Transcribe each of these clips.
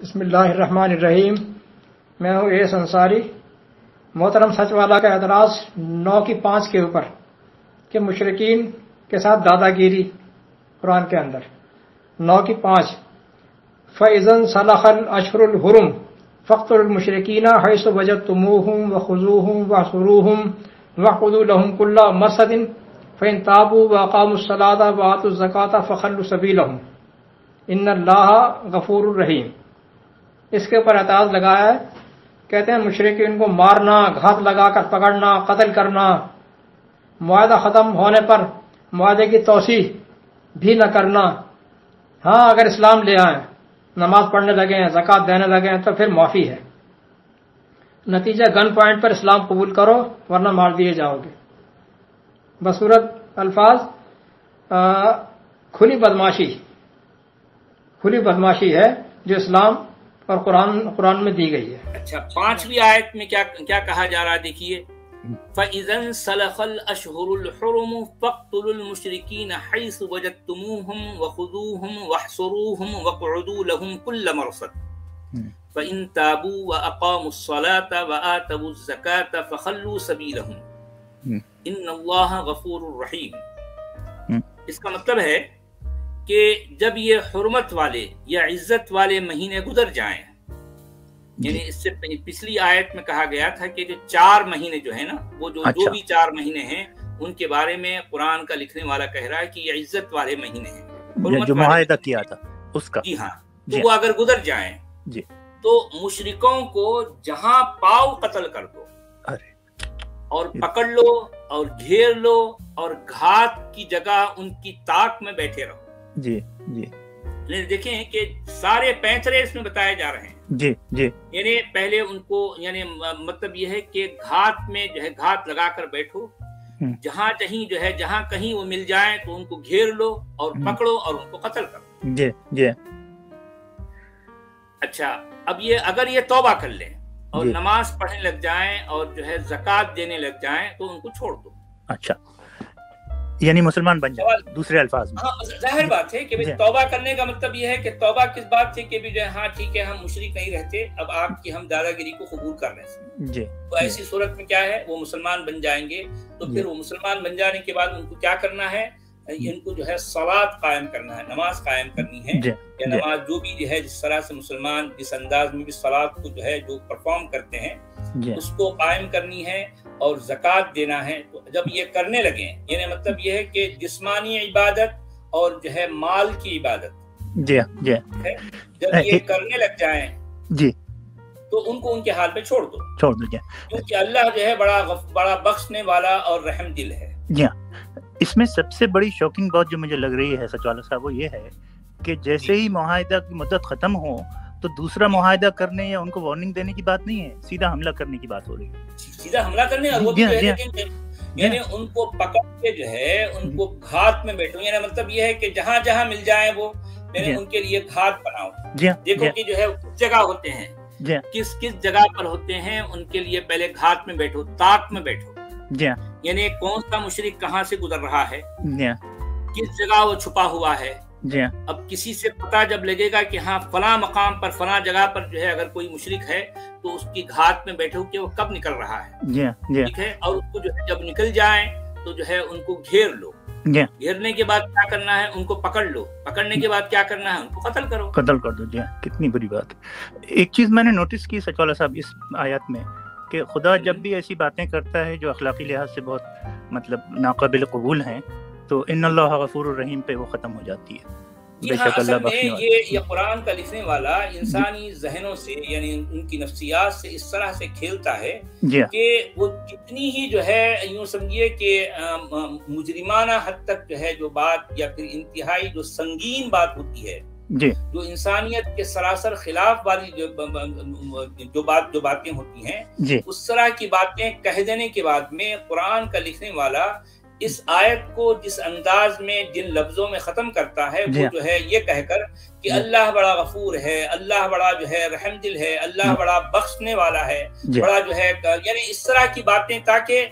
بسم اللہ الرحمن الرحیم۔ میں ہوں ایس انصاری۔ محترم سچ والا کا اعتراض 9:5 کے اوپر کہ مشرکین کے ساتھ دادا گیری قرآن کے اندر 9:5 فَإِذَا انْسَلَخَ الْأَشْهُرُ الْحُرُمُ فَاقْتُلُوا الْمُشْرِكِينَ حَيْثُ وَجَدتُّمُوهُمْ وَخُذُوهُمْ وَاحْصُرُوهُمْ وَاقْعُدُوا لَهُمْ كُلَّ مَرْصَدٍ فَإِنْ تَابُوا وَأَقَامُوا الصَّلَاةَ وَآتُوا الزَّكَاةَ فَخَلُّوا سَبِيلَهُمْ إِنَّ اللَّهَ غَفُورٌ رَحِيمٌ۔ اس کے اوپر اعتراض لگایا ہے، کہتے ہیں مشرکین کو مارنا، گھات لگا کر پکڑنا، قتل کرنا، معاہدہ ختم ہونے پر معاہدے کی توسیع بھی نہ کرنا، ہاں اگر اسلام لے آئیں، نماز پڑھنے لگے ہیں، زکوٰۃ دینے لگے ہیں تو پھر معافی ہے۔ نتیجہ گن پوائنٹ پر اسلام قبول کرو ورنہ مار دیے جاؤ گے۔ بصورت الفاظ کھلی بدماشی ہے جو اسلام اور قرآن میں دی گئی ہے۔ اچھا، 5ویں آیت میں کیا کہا جا رہا ہے، دیکھیے فَإِذَا انْسَلَخَ الْأَشْهُرُ الْحُرُمُ فَاقْتُلُوا الْمُشْرِكِينَ حَيْثُ وَجَدتُّمُوهُمْ وَخُذُوهُمْ وَاحْصُرُوهُمْ وَاقْعُدُوا لَهُمْ كُلَّ مَرْصَدٍ فَإِنْ تَابُوا وَأَقَامُوا الصَّلَاةَ وَآتَوُا الزَّكَاةَ فَخَلُّوا سَبِيلَهُمْ إِنَّ اللَّهَ غَفُورٌ رَحِيمٌ۔ اس کا مطلب ہے کہ جب یہ حرمت والے یا عزت والے مہینے گزر جائیں، یعنی اس سے پچھلی آیت میں کہا گیا تھا کہ جو 4 مہینے جو ہے نا، وہ جو بھی 4 مہینے ہیں ان کے بارے میں قرآن کا لکھنے والا کہہ رہا ہے کہ یہ عزت والے مہینے ہیں، جو معاہدہ کیا تھا اس کا۔ جی ہاں، تو وہ اگر گزر جائیں تو مشرکوں کو جہاں پاؤ قتل کر دو اور پکڑ لو اور گھیر لو اور گھات کی جگہ ان کی طاق میں بیٹھے رہو۔ جی دیکھیں کہ سارے پینترے اس میں بتائے جا رہے ہیں۔ یعنی پہلے ان کو، یعنی مطلب یہ ہے کہ گھات میں جو ہے گھات لگا کر بیٹھو، جہاں کہیں وہ مل جائیں تو ان کو گھیر لو اور پکڑو اور ان کو قتل کرو۔ اچھا، اب اگر یہ توبہ کر لیں اور نماز پڑھنے لگ جائیں اور جو ہے زکوٰۃ دینے لگ جائیں تو ان کو چھوڑ دو۔ اچھا، یعنی مسلمان بن جائے، دوسرے الفاظ میں۔ ہاں، ظاہر بات ہے کہ توبہ کرنے کا مطلب یہ ہے کہ توبہ کس بات سے کہ بھی جو ہے ہاں ٹھیک ہے، ہم مشرک نہیں رہتے، اب آپ کی ہم دادا گیری کو قبول کر رہے ہیں۔ تو ایسی صورت میں کیا ہے، وہ مسلمان بن جائیں گے۔ تو پھر وہ مسلمان بن جانے کے بعد ان کو کیا کرنا ہے، ان کو جو ہے صلاۃ قائم کرنا ہے، نماز قائم کرنی ہے۔ یا نماز جو بھی جو ہے جس طرح سے مسلمان جس انداز میں بھی صلاۃ کو جو ہے جو پرفارم کرتے ہیں اس کو قائم کرنی ہے اور زکوٰۃ دینا ہے۔ تو جب یہ کرنے لگیں، یعنی مطلب یہ ہے کہ جسمانی عبادت اور جو ہے مال کی عبادت جب یہ کرنے لگ جائیں تو ان کو ان کے حال پہ چھوڑ دو، کیونکہ اللہ جو ہے بڑا بخشنے والا اور رحم دل ہے۔ اس میں سب سے بڑی شوکنگ بات جو مجھے لگ رہی ہے سچوالا صاحب وہ یہ ہے کہ جیسے ہی معاہدہ کی مدت ختم ہو تو دوسرا معاہدہ کرنے یا ان کو وارننگ دینے کی بات نہیں ہے، سیدھا حملہ کرنے کی بات ہو رہی ہے۔ سیدھا حملہ کرنے، اور وہ بھی یعنی ان کو پکڑ کے جو ہے ان کو گھات میں بیٹھو، یعنی مطلب یہ ہے کہ جہاں جہاں مل جائیں وہ یعنی ان کے لیے گھات بناؤ۔ دیکھو کہ جو ہے کس جگہ ہوتے ہیں، کس جگہ پر ہوتے ہیں، ان کے لیے پہلے گھات میں بیٹھو، طاق میں بیٹھو، یعنی کون سا مشرک کہاں سے گزر رہا ہے، کس جگہ وہ چھپا ہوا ہے۔ اب کسی سے پتہ جب لگے گا کہ ہاں فلاں مقام پر فلاں جگہ پر جو ہے اگر کوئی مشرک ہے تو اس کی گھات میں بیٹھو کہ وہ کب نکل رہا ہے، ٹھیک ہے، اور اس کو جو ہے جب نکل جائیں تو جو ہے ان کو گھیر لو، گھیرنے کے بعد کیا کرنا ہے، ان کو پکڑ لو، پکڑنے کے بعد کیا کرنا ہے، ان کو قتل کر دو۔ کتنی بری بات ہے۔ ایک چیز میں نے نوٹس کی سچوالا صاحب اس آیات میں کہ خدا جب بھی ایسی باتیں کرتا ہے جو اخلاقی لحاظ سے بہت مطلب ناقابل قبول ہیں تو ان اللہ غفور الرحیم پہ وہ ختم ہو جاتی ہے۔ بے شک اللہ بخشنے والا۔ یہ قرآن کا لکھنے والا انسانی ذہنوں سے، یعنی ان کی نفسیات سے اس طرح سے کھیلتا ہے کہ وہ کتنی ہی جو ہے یوں سمجھیے کہ مجرمانہ حد تک جو ہے جو بات یا پھر انتہائی جو سنگین بات ہوتی ہے، جو انسانیت کے سراسر خلاف والی جو باتیں ہوتی ہیں، اس طرح کی باتیں کہہ دینے کے بعد میں قرآن کا لکھنے والا اس آیت کو جس انداز میں جن لفظوں میں ختم کرتا ہے وہ جو ہے یہ کہہ کر کہ اللہ بڑا غفور ہے، اللہ بڑا جو ہے رحم دل ہے، اللہ بڑا بخشنے والا ہے، بڑا جو ہے، یعنی اس طرح کی باتیں تاکہ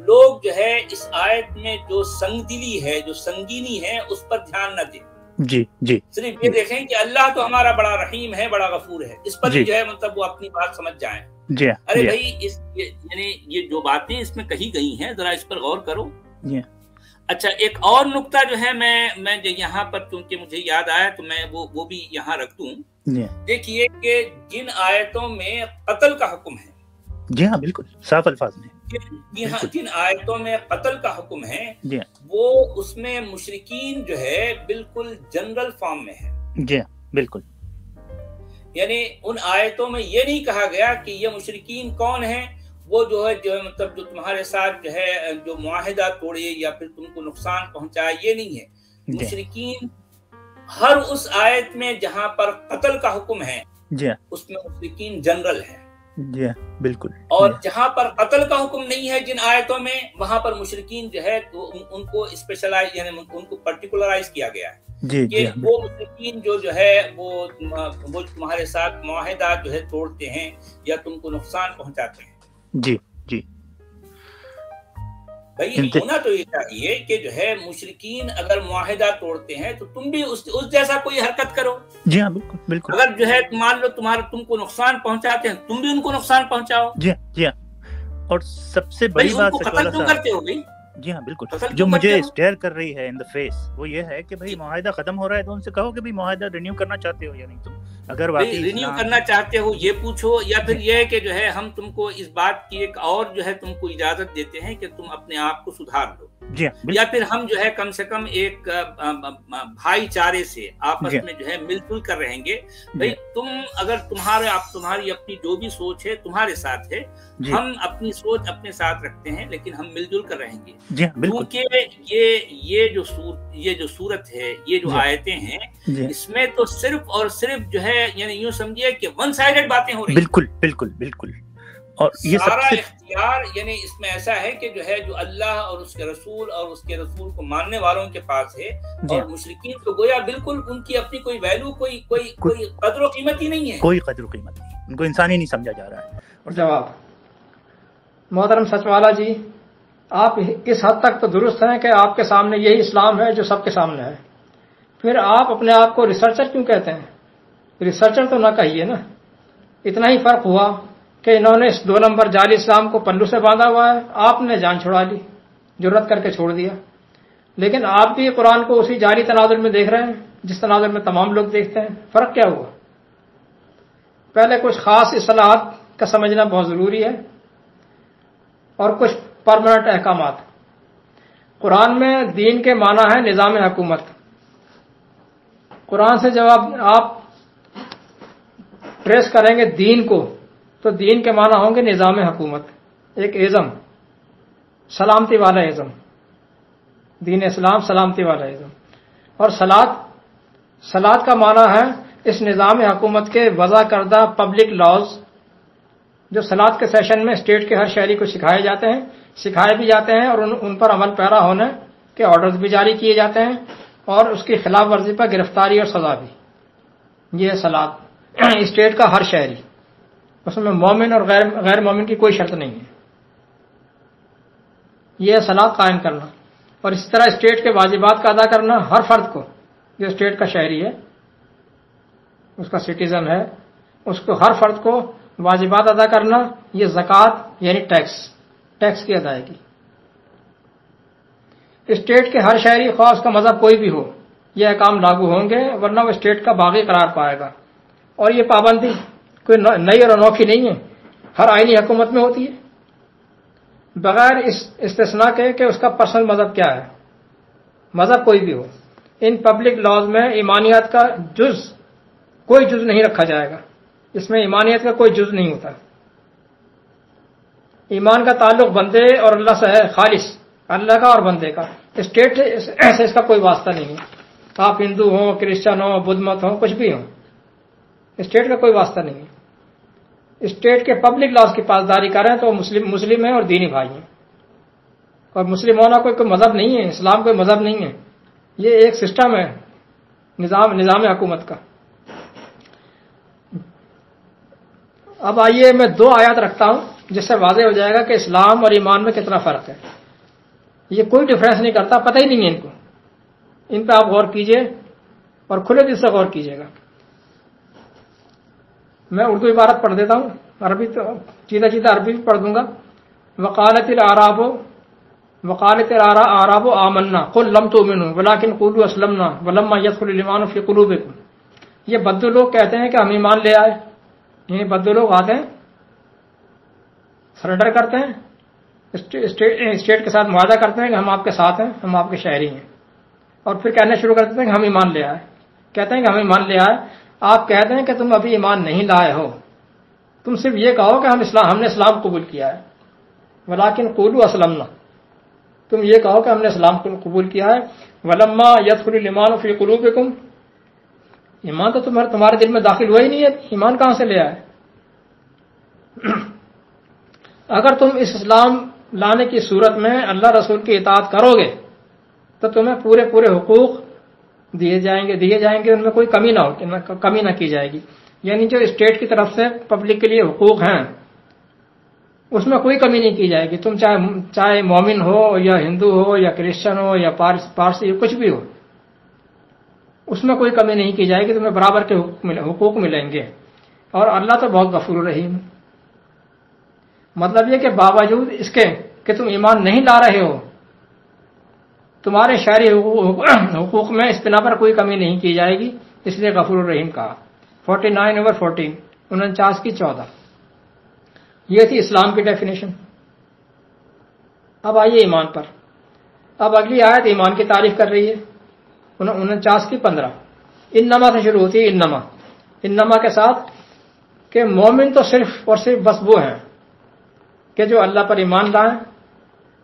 لوگ جو ہے اس آیت میں جو سنگ دلی ہے، جو سنگینی ہے، اس پر دھیان نہ دیں۔ جی جی صرف یہ دیکھیں کہ اللہ تو ہمارا بڑا رحیم ہے، بڑا غفور ہے، اس پر جو ہے مطلب وہ اپنی بات سمجھ جائیں. ارے بھائی یعنی یہ جو باتیں اس میں کہی گئی ہیں ذرا اس پر غور کرو. اچھا ایک اور نقطہ جو ہے میں یہاں پر کیونکہ مجھے یاد آیا تو میں وہ بھی یہاں رکھ دوں. دیکھیے کہ جن آیتوں میں قتل کا حکم ہے، جی ہاں بالکل صاف الفاظ میں، جی ہاں جن آیتوں میں قتل کا حکم ہے وہ اس میں مشرکین جو ہے بالکل جنرل فارم میں ہے. جی ہاں بالکل. یعنی ان آیتوں میں یہ نہیں کہا گیا کہ یہ مشرکین کون ہیں، وہ جو ہے مطلب جو تمہارے ساتھ جو ہے جو معاہدہ توڑے یا پھر تم کو نقصان پہنچائے، یہ نہیں ہے. مشرکین ہر اس آیت میں جہاں پر قتل کا حکم ہے اس میں مشرکین جنرل ہیں. جی بالکل. اور جہاں پر قتل کا حکم نہیں ہے جن آیتوں میں، وہاں پر مشرکین جو ہے تو ان کو اسپیشلائز یعنی ان کو پرٹیکولرائز کیا گیا ہے کہ وہ مشرکین جو ہے وہ تمہارے ساتھ معاہدہ جو ہے توڑتے ہیں یا تم کو نقصان پہنچاتے ہیں. جی جی بھائی ہونا تو یہ چاہیے کہ جو ہے مشرکین اگر معاہدہ توڑتے ہیں تو تم بھی اس جیسا کوئی حرکت کرو. جی ہاں بالکل بالکل. اگر جو ہے مان لو تم کو نقصان پہنچاتے ہیں تم بھی ان کو نقصان پہنچاؤ. جی ہاں. اور سب سے بڑی بات قتل کیوں کرتے ہو بھائی؟ جی ہاں بالکل. جو مجھے اسٹیئر کر رہی ہے ان دا فیس وہ یہ ہے کہ بھائی معاہدہ ختم ہو رہا ہے تو ان سے کہو کہ بھائی معاہدہ رینیو کرنا چاہتے ہو یا نہیں. تم اگر واقعی رینیو کرنا چاہتے ہو یہ پوچھو، یا پھر یہ کہ جو ہے ہم تم کو اس بات کی ایک اور جو ہے تم کو اجازت دیتے ہیں کہ تم اپنے آپ کو سدھار لو. یا پھر ہم جو ہے کم سے کم ایک بھائی چارے سے آپس میں جو ہے مل جل کر رہیں گے. بھائی تم اگر تمہاری اپنی جو بھی سوچ ہے تمہارے ساتھ ہے، ہم اپنی سوچ اپنے ساتھ رکھتے ہیں لیکن ہم مل جل کر رہیں گے. کیونکہ یہ جو صورت ہے، یہ جو آیتیں ہیں، اس میں تو صرف اور صرف جو ہے یعنی یوں سمجھیے کہ ون سائیڈڈ باتیں ہو رہی ہیں. بالکل بالکل بالکل. اور یہ سارا اختیار یعنی اس میں ایسا ہے کہ جو ہے جو اللہ اور اس کے رسول اور اس کے رسول کو ماننے والوں کے پاس ہے، اور مشرکین تو گویا بالکل ان کی اپنی کوئی ویلو کوئی قدر و قیمت ہی نہیں ہے. کوئی قدر و قیمت نہیں، ان کو انسان ہی نہیں سمجھا جا رہا ہے. اور جواب محترم سچ والا جی، آپ اس حد تک تو درست ہیں کہ آپ کے سامنے یہی اسلام ہے جو سب کے سامنے ہے. پھر آپ اپنے آپ کو ریسرچر کیوں کہتے ہیں؟ ریسرچر تو نہ کہیے نا. اتنا ہی فرق ہوا کہ انہوں نے اس 2 نمبر جعلی اسلام کو پلو سے باندھا ہوا ہے، آپ نے جان چھڑا لی، جرت کر کے چھوڑ دیا. لیکن آپ بھی قرآن کو اسی جعلی تناظر میں دیکھ رہے ہیں جس تناظر میں تمام لوگ دیکھتے ہیں. فرق کیا ہوا؟ پہلے کچھ خاص اصطلاحات کا سمجھنا بہت ضروری ہے اور کچھ پرماننٹ احکامات. قرآن میں دین کے معنی ہے نظام حکومت. قرآن سے جب آپ ٹریس کریں گے دین کو تو دین کے معنی ہوں گے نظام حکومت، ایک ایزم، سلامتی والا ایزم. دین اسلام سلامتی والا ایزم. اور صلاۃ کا معنی ہے اس نظام حکومت کے وضع کردہ پبلک لاز جو صلاۃ کے سیشن میں اسٹیٹ کے ہر شہری کو سکھائے بھی جاتے ہیں اور ان پر عمل پیرا ہونے کے آرڈرز بھی جاری کیے جاتے ہیں، اور اس کی خلاف ورزی پر گرفتاری اور سزا بھی. یہ صلاۃ اسٹیٹ کا ہر شہری، اس میں مومن اور غیر مومن کی کوئی شرط نہیں ہے. یہ صلاۃ قائم کرنا. اور اسی طرح اسٹیٹ کے واجبات کا ادا کرنا ہر فرد کو جو اسٹیٹ کا شہری ہے، اس کا سٹیزن ہے، اس کو ہر فرد کو واجبات ادا کرنا. یہ زکوٰۃ یعنی ٹیکس کی ادائیگی. اسٹیٹ کے ہر شہری خواہ اس کا مذہب کوئی بھی ہو یہ احکام لاگو ہوں گے، ورنہ وہ اسٹیٹ کا باغی قرار پائے گا. اور یہ پابندی کوئی نئی اور انوکھی نہیں ہے، ہر آئینی حکومت میں ہوتی ہے بغیر اس استثناء کے کہ اس کا پرسنل مذہب کیا ہے. مذہب کوئی بھی ہو، ان پبلک لاز میں ایمانیت کا کوئی جز نہیں رکھا جائے گا. اس میں ایمانیت کا کوئی جز نہیں ہوتا. ایمان کا تعلق بندے اور اللہ سے ہے، خالص اللہ کا اور بندے کا. اسٹیٹ سے اس کا کوئی واسطہ نہیں ہے. آپ ہندو ہوں، کرسچن ہوں، بدھ مت ہوں، کچھ بھی ہوں، اسٹیٹ کا کوئی واسطہ نہیں ہے. اسٹیٹ کے پبلک لاز کی پاسداری کریں تو مسلم ہیں اور دینی بھائی ہیں. اور مسلم ہونا کوئی مذہب نہیں ہے، اسلام کوئی مذہب نہیں ہے، یہ ایک سسٹم ہے نظام حکومت کا. اب آئیے میں 2 آیات رکھتا ہوں جس سے واضح ہو جائے گا کہ اسلام اور ایمان میں کتنا فرق ہے. یہ کوئی ڈفرینس نہیں کرتا، پتہ ہی نہیں ہے ان کو. ان پہ آپ غور کیجئے اور کھلے دل سے غور کیجیے گا. میں اردو عبارت پڑھ دیتا ہوں، عربی تو چیدہ عربی بھی پڑھ دوں گا. وقالت الاعراب آمنا قل لم تؤمنوا ولکن قولوا اسلمنا ولما يدخل الايمان في قلوبكم. یہ بدو لوگ کہتے ہیں کہ ہم ایمان لے آئے. یہ بدو لوگ آتے ہیں، سرنڈر کرتے ہیں، اسٹیٹ کے ساتھ معاہدہ کرتے ہیں کہ ہم آپ کے ساتھ ہیں، ہم آپ کے شہری ہیں، اور پھر کہنا شروع کر دیتے ہیں کہ ہم ایمان لے آئے. کہتے ہیں کہ ہم ایمان لے آئے. آپ کہتے ہیں کہ تم ابھی ایمان نہیں لائے ہو، تم صرف یہ کہو کہ ہم نے اسلام قبول کیا ہے. ولیکن قولوا اسلمنا، تم یہ کہو کہ ہم نے اسلام قبول کیا ہے. ولما يدخل الايمان في قلوبكم، ایمان تو تمہارے دل میں داخل ہوا ہی نہیں ہے، ایمان کہاں سے لے آئے؟ اگر تم اس اسلام لانے کی صورت میں اللہ رسول کی اطاعت کرو گے تو تمہیں پورے حقوق دیے جائیں گے، ان میں کوئی کمی نہ کی جائے گی. یعنی جو اسٹیٹ کی طرف سے پبلک کے لیے حقوق ہیں اس میں کوئی کمی نہیں کی جائے گی. تم چاہے مومن ہو یا ہندو ہو یا کرسچن ہو یا پارسی، کچھ بھی ہو، اس میں کوئی کمی نہیں کی جائے گی. تمہیں برابر کے حقوق ملیں گے. اور اللہ تو بہت غفور رحیم. مطلب یہ کہ باوجود اس کے کہ تم ایمان نہیں لا رہے ہو، تمہارے شہری حقوق میں اس بنا پر کوئی کمی نہیں کی جائے گی، اس لیے غفور الرحیم کہا. 49/14 49/14. یہ تھی اسلام کی ڈیفینیشن. اب آئیے ایمان پر. اب اگلی آیت ایمان کی تعریف کر رہی ہے. 49/15 انما سے شروع ہوتی ہے. انما کے ساتھ کہ مومن تو صرف اور صرف بس وہ ہیں کہ جو اللہ پر ایمان لائیں.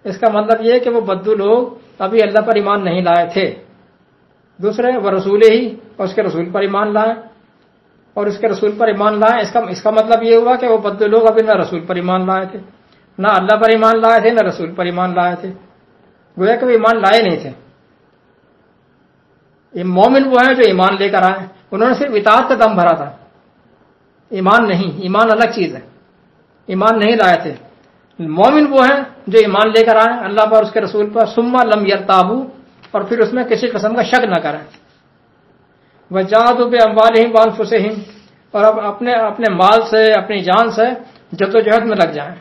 اس کا مطلب یہ ہے کہ وہ بدو لوگ ابھی اللہ پر ایمان نہیں لائے تھے. دوسرے وہ رسول ہی اور اس کے رسول پر ایمان لائیں، اور اس کے رسول پر ایمان لائیں. اس کا مطلب یہ ہوا کہ وہ بدو لوگ ابھی نہ رسول پر ایمان لائے تھے، نہ اللہ پر ایمان لائے تھے، نہ رسول پر ایمان لائے تھے. گویا کہ وہ ایمان لائے نہیں تھے. یہ مومن وہ ہیں جو ایمان لے کر آئے. انہوں نے صرف اطاعت کا دم بھرا تھا، ایمان نہیں. ایمان الگ چیز ہے، ایمان نہیں لائے تھے. مومن وہ ہیں جو ایمان لے کر آئے اللہ پر، اس کے رسول پر. ثم لم یرتابوا، اور پھر اس میں کسی قسم کا شک نہ کریں. وجاہدوا باموالہم وانفسہم، اور اب اپنے مال سے، اپنی جان سے جدوجہد میں لگ جائیں،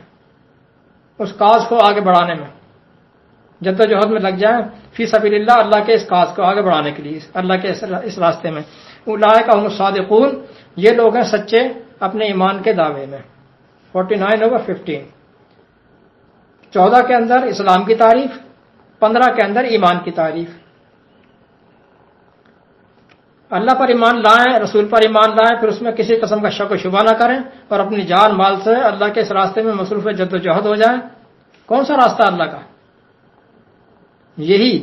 اس کاز کو آگے بڑھانے میں جدوجہد میں لگ جائیں. فی سبیل اللہ، اللہ کے اس کاز کو آگے بڑھانے کے لیے، اللہ کے اس راستے میں. اولئک هم الصادقون، یہ لوگ ہیں سچے اپنے ایمان کے دعوے میں. 49/15 14 کے اندر اسلام کی تعریف، 15 کے اندر ایمان کی تعریف. اللہ پر ایمان لائیں، رسول پر ایمان لائیں، پھر اس میں کسی قسم کا شک و شبہ نہ کریں، اور اپنی جان مال سے اللہ کے اس راستے میں مصروف جد و جہد ہو جائیں. کون سا راستہ اللہ کا؟ یہی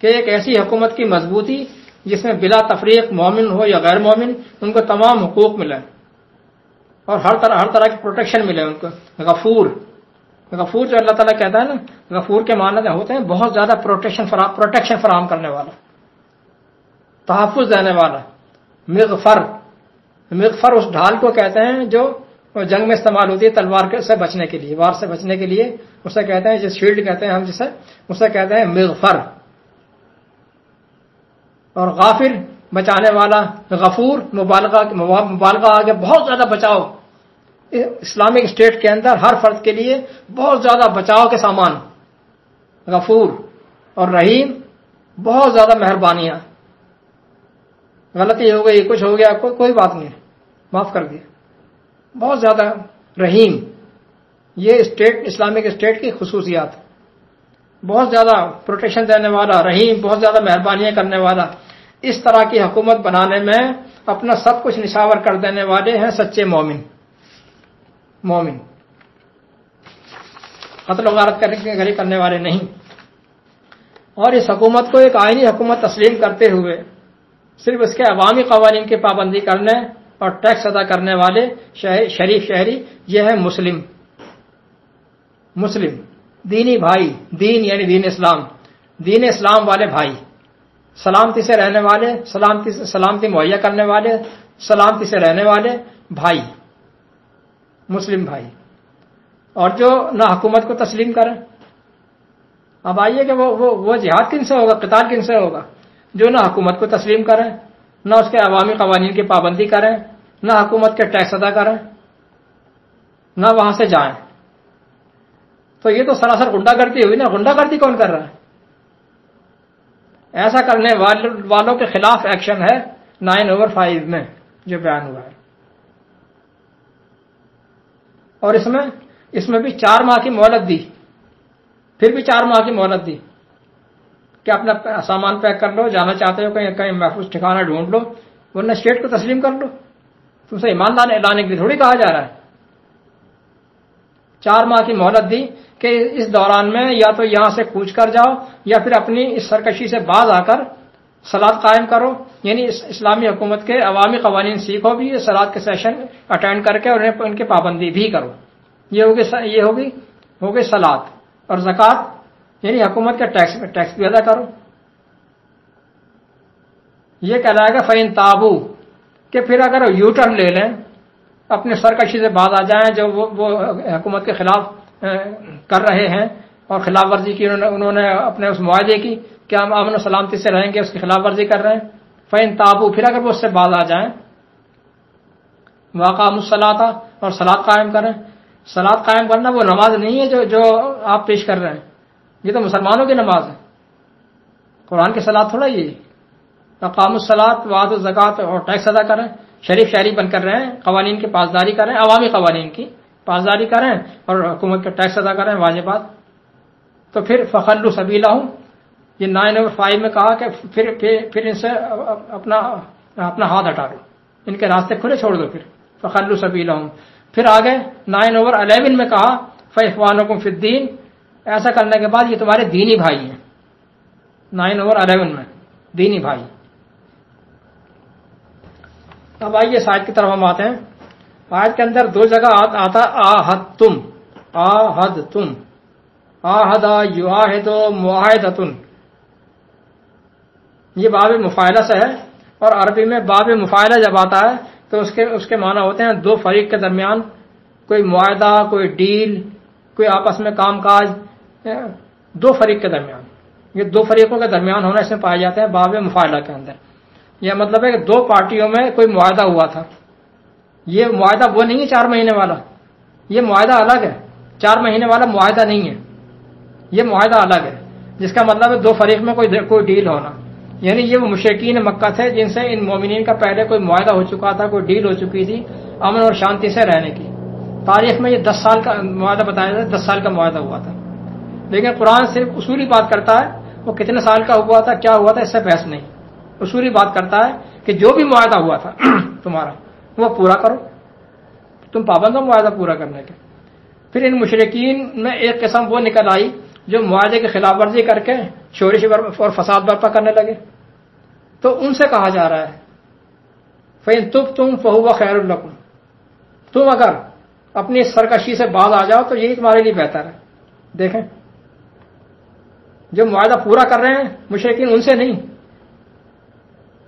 کہ ایک ایسی حکومت کی مضبوطی جس میں بلا تفریق مومن ہو یا غیر مومن ان کو تمام حقوق ملیں، اور ہر طرح کی پروٹیکشن ملے ان کو. غفور جو اللہ تعالیٰ کہتا ہے نا، غفور کے معنی ہوتے ہیں بہت زیادہ پروٹیکشن فراہم کرنے والا، تحفظ دینے والا. مغفر اس ڈھال کو کہتے ہیں جو جنگ میں استعمال ہوتی ہے تلوار سے بچنے کے لیے، وار سے بچنے کے لیے. اسے کہتے ہیں جس شیلڈ کہتے ہیں ہم جسے، اسے کہتے ہیں مغفر. اور غافر بچانے والا. غفور مبالغہ آگے بہت زیادہ بچاؤ. اسلامک اسٹیٹ کے اندر ہر فرد کے لیے بہت زیادہ بچاؤ کے سامان. غفور. اور رحیم، بہت زیادہ مہربانیاں. غلطی ہو گئی، کچھ ہو گیا، کوئی بات نہیں، معاف کر دیا. بہت زیادہ رحیم. یہ اسلامک اسٹیٹ کی خصوصیات. بہت زیادہ پروٹیکشن دینے والا، رحیم، بہت زیادہ مہربانیاں کرنے والا. اس طرح کی حکومت بنانے میں اپنا سب کچھ نشاور کر دینے والے ہیں سچے مومن. قتل و غارت کرنے والے نہیں. اور اس حکومت کو ایک آئینی حکومت تسلیم کرتے ہوئے صرف اس کے عوامی قوانین کی پابندی کرنے اور ٹیکس ادا کرنے والے شہری یہ ہے مسلم دینی بھائی. دین یعنی دین اسلام والے بھائی، سلامتی سے رہنے والے، سلامتی مہیا کرنے والے، سلامتی سے رہنے والے بھائی، مسلم بھائی. اور جو نہ حکومت کو تسلیم کریں. اب آئیے کہ وہ جہاد کن سے ہوگا، قتال کن سے ہوگا؟ جو نہ حکومت کو تسلیم کریں، نہ اس کے عوامی قوانین کی پابندی کریں، نہ حکومت کے ٹیکس ادا کریں، نہ وہاں سے جائیں. تو یہ تو سراسر غنڈہ گردی ہوئی نا. غنڈہ گردی کون کر رہا ہے؟ ایسا کرنے والوں کے خلاف ایکشن ہے 9/5 میں جو بیان ہوا ہے. اور اس میں بھی 4 ماہ کی مہلت دی، پھر بھی 4 ماہ کی مہلت دی کہ اپنا سامان پیک کر لو، جانا چاہتے ہو کہیں محفوظ ٹھکانہ ڈھونڈ لو، ورنہ اسٹیٹ کو تسلیم کر لو. تم سے ایمان لانے کے لیے تھوڑی کہا جا رہا ہے. 4 ماہ کی مہلت دی کہ اس دوران میں یا تو یہاں سے کوچ کر جاؤ یا پھر اپنی اس سرکشی سے باز آ کر صلاۃ قائم کرو، یعنی اسلامی حکومت کے عوامی قوانین سیکھو بھی، صلاۃ کے سیشن اٹینڈ کر کے انہیں ان کی پابندی بھی کرو. یہ ہوگی صلاۃ. اور زکوٰۃ یعنی حکومت کے ٹیکس بھی ادا کرو. یہ کہلائے گا فَإِن تَابُوا کہ پھر اگر یو ٹرن لے لیں، اپنے سرکشی سے باز آ جائیں جو وہ حکومت کے خلاف کر رہے ہیں اور خلاف ورزی کی، انہوں نے اپنے اس معاہدے کی کہ ہم امن و سلامتی سے رہیں گے، اس کی خلاف ورزی کر رہے ہیں. فَإِن تَابُوا پھر اگر وہ اس سے باز آ جائیں، وَأَقَامُوا الصَّلَاةَ اور صلاۃ قائم کریں. صلاۃ قائم کرنا وہ نماز نہیں ہے جو آپ پیش کر رہے ہیں، یہ تو مسلمانوں کی نماز ہے. قرآن کی صلاۃ تھوڑا یہ. اقاموا الصلاۃ وآتوا الزکوٰۃ اور ٹیکس ادا کریں، شریف شہری بن کر رہیں، قوانین کی پاسداری کریں، عوامی قوانین کی پاسداری کریں اور حکومت کے ٹیکس ادا کریں، واجبات. تو پھر فخلوا سبیلہم، یہ 9/5 میں کہا کہ پھر ان سے اپنا ہاتھ ہٹا دو، ان کے راستے کھلے چھوڑ دو. پھر فخلوا سبیلہم. پھر آگے 9/11 میں کہا فاخوانکم فی الدین. ایسا کرنے کے بعد یہ تمہارے دینی بھائی ہیں. 9/11 میں دینی بھائی. اب آئیے اس آیت کی طرف ہم آتے ہیں. آیت کے اندر 2 جگہ آتا آہدتم، آہدا یعاہد معاہدۃ. یہ باب مفاعلہ سے ہے، اور عربی میں باب مفاعلہ جب آتا ہے تو اس کے معنی ہوتے ہیں 2 فریق کے درمیان کوئی معاہدہ، کوئی ڈیل، کوئی آپس میں کام کاج، 2 فریق کے درمیان. یہ 2 فریقوں کے درمیان ہونا اس میں پائے جاتے ہیں باب مفاعلہ کے اندر. یہ مطلب ہے کہ 2 پارٹیوں میں کوئی معاہدہ ہوا تھا. یہ معاہدہ وہ نہیں ہے 4 مہینے والا، یہ معاہدہ الگ ہے. 4 مہینے والا معاہدہ نہیں ہے، یہ معاہدہ الگ ہے، جس کا مطلب ہے 2 فریق میں کوئی ڈیل ہونا. یعنی یہ وہ مشرکین مکہ تھے جن سے ان مومنین کا پہلے کوئی معاہدہ ہو چکا تھا، کوئی ڈیل ہو چکی تھی امن اور شانتی سے رہنے کی. تاریخ میں یہ 10 سال کا معاہدہ بتایا جاتا ہے، 10 سال کا معاہدہ ہوا تھا. لیکن قرآن صرف اصولی بات کرتا ہے، وہ کتنے سال کا ہوا تھا، کیا ہوا تھا، اس سے بحث نہیں. اصولی بات کرتا ہے کہ جو بھی معاہدہ ہوا تھا تمہارا وہ پورا کرو، تم پابند ہو معاہدہ پورا کرنے کے. پھر ان مشرکین میں ایک قسم وہ نکل آئی جو معاہدے کی خلاف ورزی کر کے شورش اور فساد برپا کرنے لگے. تو ان سے کہا جا رہا ہے فَإِن تُبْتُمْ فَهُوَ خَيْرٌ لَكُمْ، تم اگر اپنی سرکشی سے باز آ جاؤ تو یہی تمہارے لیے بہتر ہے. دیکھیں جو معاہدہ پورا کر رہے ہیں مشرکین ان سے نہیں.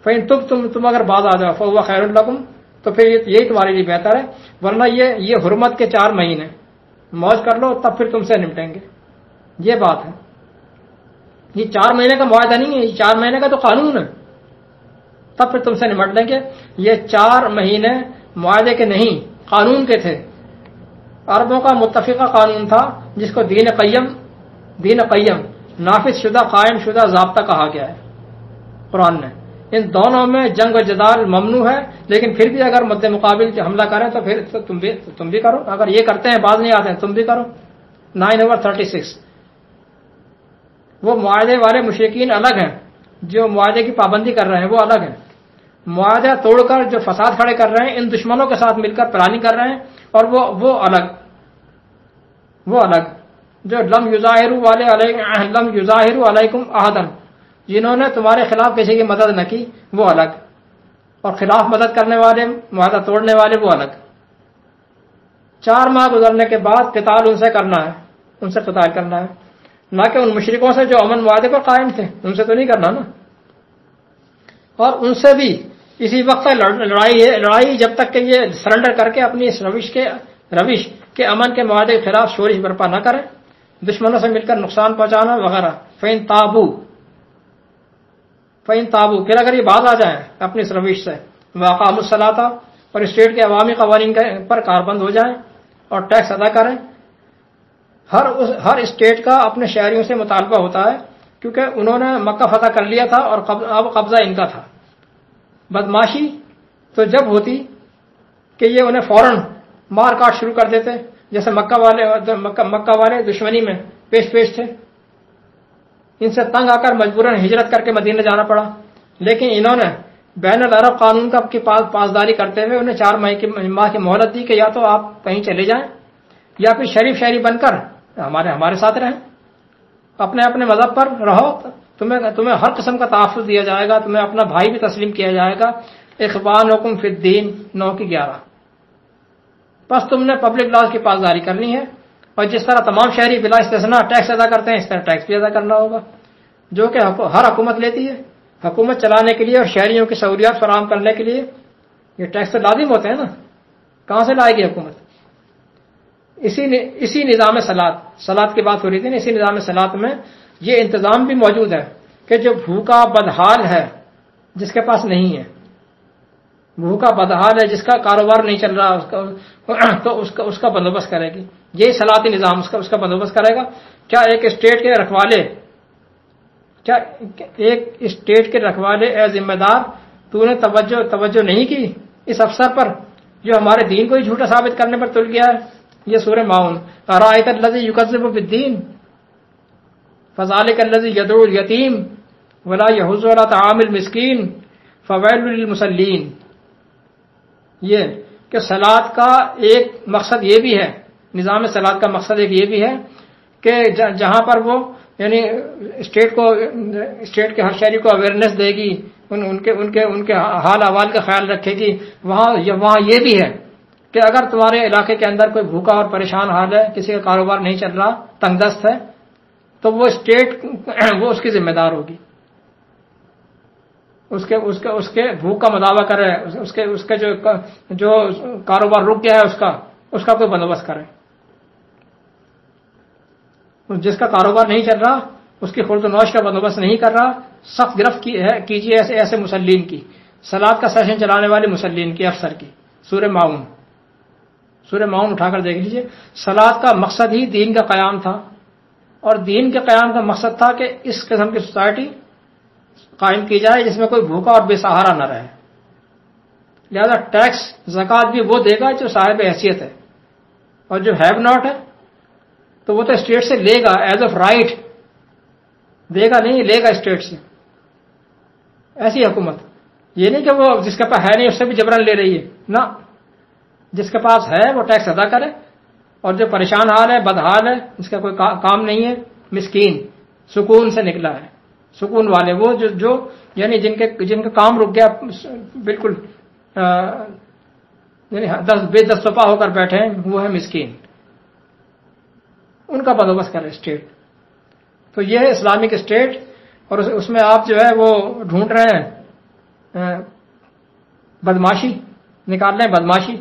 فَإِن تُبْتُمْ تم اگر باز آ جاؤ فَهُوَ خَيْرٌ لَكُمْ تو پھر یہی تمہارے لیے بہتر ہے. ورنہ یہ حرمت کے 4 مہینے موج کر لو تب پھر تم سے نمٹیں گے. یہ بات ہے. یہ 4 مہینے کا معاہدہ نہیں ہے، یہ 4 مہینے کا تو قانون ہے، تب پھر تم سے نمٹ لیں گے. یہ 4 مہینے معاہدے کے نہیں قانون کے تھے. عربوں کا متفقہ قانون تھا جس کو دین قیم نافذ شدہ قائم شدہ ضابطہ کہا گیا ہے قرآن نے. ان دونوں میں جنگ و جدال ممنوع ہے، لیکن پھر بھی اگر مد مقابل حملہ کریں تو پھر تم بھی کرو. اگر یہ کرتے ہیں باز نہیں آتے ہیں تم بھی کرو. 9/36. وہ معاہدے والے مشرکین الگ ہیں، جو معاہدے کی پابندی کر رہے ہیں وہ الگ ہیں. معاہدہ توڑ کر جو فساد کھڑے کر رہے ہیں ان دشمنوں کے ساتھ مل کر پلاننگ کر رہے ہیں، اور وہ الگ جو لم یظاہروا علیکم احدا، جنہوں نے تمہارے خلاف کسی کی مدد نہ کی وہ الگ، اور خلاف مدد کرنے والے معاہدہ توڑنے والے وہ الگ. 4 ماہ گزرنے کے بعد قتال ان سے کرنا ہے، ان سے قتال کرنا ہے، نہ کہ ان مشرکوں سے جو امن معاہدے پر قائم تھے ان سے تو نہیں کرنا نا. اور ان سے بھی اسی وقت لڑائی جب تک کہ یہ سرنڈر کر کے اپنی اس روش کے امن کے معاہدے کے خلاف شورش برپا نہ کریں، دشمنوں سے مل کر نقصان پہنچانا وغیرہ. فَإِن تَابُوا فَإِن تابو، پھر اگر یہ باز آ جائیں اپنی اس روش سے، وَأَقَامُوا الصَّلَاةَ، اور اسٹیٹ کے عوامی قوانین پر کاربند ہو جائیں اور ٹیکس ادا کریں. ہر اسٹیٹ کا اپنے شہریوں سے مطالبہ ہوتا ہے، کیونکہ انہوں نے مکہ فتح کر لیا تھا اور اب قبضہ ان کا تھا. بدماشی تو جب ہوتی کہ یہ انہیں فوراً مار کاٹ شروع کر دیتے، جیسے مکہ والے دشمنی میں پیش تھے. ان سے تنگ آ کر مجبوراً ہجرت کر کے مدینہ جانا پڑا، لیکن انہوں نے بین العرب قانون کی پاسداری کرتے ہوئے انہیں 4 ماہ کی مہلت دی کہ یا تو آپ کہیں چلے جائیں یا پھر شریف شہری بن کر ہمارے ساتھ رہیں، اپنے مذہب پر رہو، تمہیں ہر قسم کا تحفظ دیا جائے گا، تمہیں اپنا بھائی بھی تسلیم کیا جائے گا. اخوانکم فی الدین 9:11. بس تم نے پبلک لاز کی پاسداری کرنی ہے، اور جس طرح تمام شہری بلا استثناء ٹیکس ادا کرتے ہیں، اس طرح ٹیکس بھی ادا کرنا ہوگا، جو کہ ہر حکومت لیتی ہے. حکومت چلانے کے لیے اور شہریوں کی سہولیات فراہم کرنے کے لیے یہ ٹیکس تو لازم ہوتے ہیں نا، کہاں سے لائے گی حکومت؟ اسی نظام صلاۃ کی بات ہو رہی تھی نا، اسی نظام صلاۃ میں یہ انتظام بھی موجود ہے کہ جو بھوکا بدحال ہے، جس کے پاس نہیں ہے، بھوکا بدحال ہے، جس کا کاروبار نہیں چل رہا، تو اس کا بندوبست کرے گی. یہی صلاحی نظام اس کا بندوبست کرے گا. کیا ایک اسٹیٹ کے رکھوالے اے ذمہ دار، تو نے توجہ نہیں کی اس افسر پر جو ہمارے دین کو ہی جھوٹا ثابت کرنے پر تل گیا ہے؟ یہ سورہ ماؤن. ارائیت الذی یکذب بالدین فذلک الذی یدعو الیتیم ولا یحض علی طعام المسکین فویل للمصلین. یہ کہ صلاۃ کا ایک مقصد یہ بھی ہے، نظام صلاۃ کا مقصد ایک یہ بھی ہے کہ جہاں پر وہ یعنی اسٹیٹ کے ہر شہری کو اویئرنیس دے گی، ان کے حال احوال کا خیال رکھے گی. وہاں یہ بھی ہے کہ اگر تمہارے علاقے کے اندر کوئی بھوکا اور پریشان حال ہے، کسی کا کاروبار نہیں چل رہا، تنگ دست ہے، تو وہ اسٹیٹ وہ اس کی ذمہ دار ہوگی، اس کے بھوک کا مداوع کرے، اس کے جو کاروبار رک گیا ہے اس کا کوئی بندوبست کرے. جس کا کاروبار نہیں چل رہا، اس کی خورد و نوش کا بندوبست نہیں کر رہا، سخت گرفت کیجیے ایسے مسلین کی، صلاۃ کا سیشن چلانے والے مسلین کی، افسر کی. سورہ ماؤن اٹھا کر دیکھ لیجئے. صلاۃ کا مقصد ہی دین کا قیام تھا، اور دین کے قیام کا مقصد تھا کہ اس قسم کی سوسائٹی قائم کی جائے جس میں کوئی بھوکا اور بے سہارا نہ رہے. لہذا ٹیکس زکوٰۃ بھی وہ دے گا جو صاحب حیثیت ہے، اور جو ہیو ناٹ ہے تو وہ تو اسٹیٹ سے لے گا، ایز آف رائٹ دے گا، نہیں لے گا اسٹیٹ سے. ایسی حکومت، یہ نہیں کہ وہ جس کے پاس ہے نہیں اس سے بھی جبران لے رہی ہے، نہ، جس کے پاس ہے وہ ٹیکس ادا کرے، اور جو پریشان حال ہے، بدحال ہے، جس کا کوئی کام نہیں ہے، مسکین، سکون سے نکلا ہے، سکون والے وہ جو یعنی جن کا کام رک گیا، بالکل یعنی بے دستپا ہو کر بیٹھے ہیں، وہ ہے مسکین، ان کا بندوبست کرے اسٹیٹ. تو یہ ہے اسلامک اسٹیٹ. اور اس میں آپ جو ہے وہ ڈھونڈ رہے ہیں بدماشی، نکال رہے ہیں بدماشی.